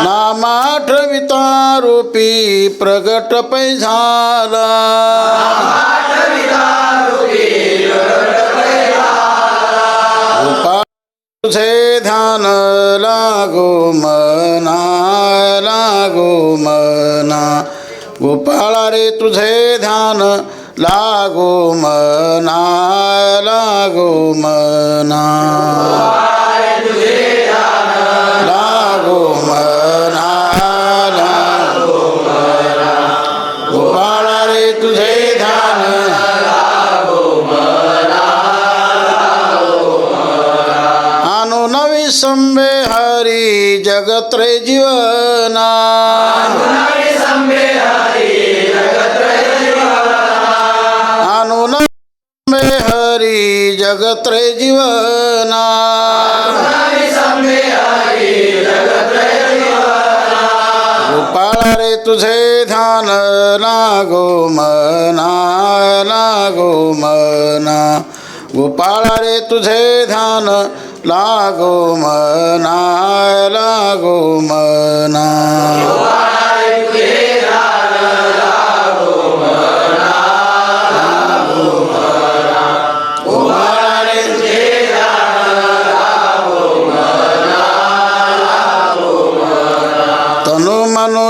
नामाठविता रूपी प्रगट पै झाला तुझे ध्यान लागो मना लागो मना गोपाळा रे तुझे ध्यान लागो मना लागो मना लागो मना लागो मना गोपाळा रे तुझे ध्यान लागो मना लागो मना अनु नवी संबे हरी जगत रे जीवना हरी जगत रे जीवना गोपाळा रे तुझे ध्यान लागो मना लागो मना गोपाळा रे तुझे ध्यान लागो मना लागो मना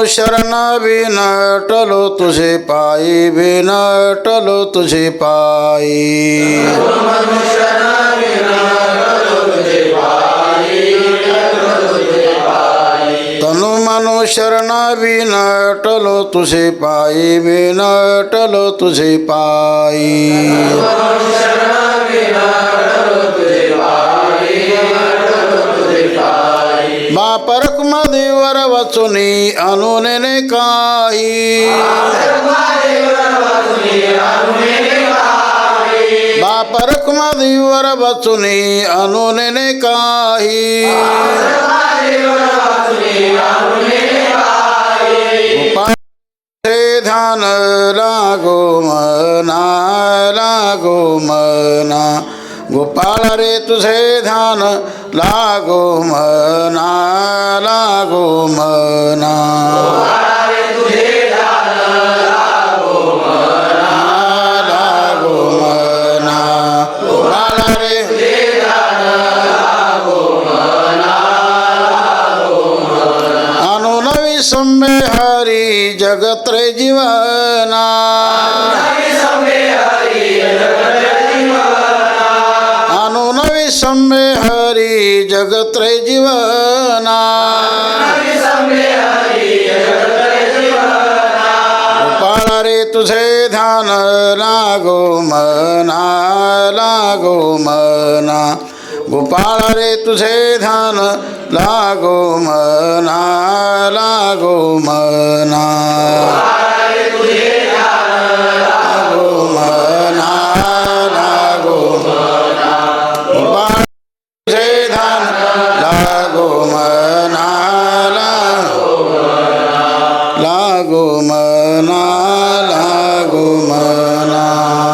शरण बिन टलो तुझे पाई बिन टलो तुझे पाई तनु मनु शरण बिन टलो तुझे पाई बिन टलो तुझे पाई बापरक मधीवर वचुनी अनुने काही बापरक मधीवर वचुनी अनुने काही गोपाळे ध्यान लागो मना लागो मना गोपाळा रे तुझे ध्यान लागो मना लागो मना लागो मना गोपाळा रे अनुनवी संबे हरी जगत रे जीवना संबे हरी जगत रे जीवना गोपाळा रे तुझे ध्यान लागो मना लागो मना गोपाळा रे तुझे ध्यान लागो मना लागो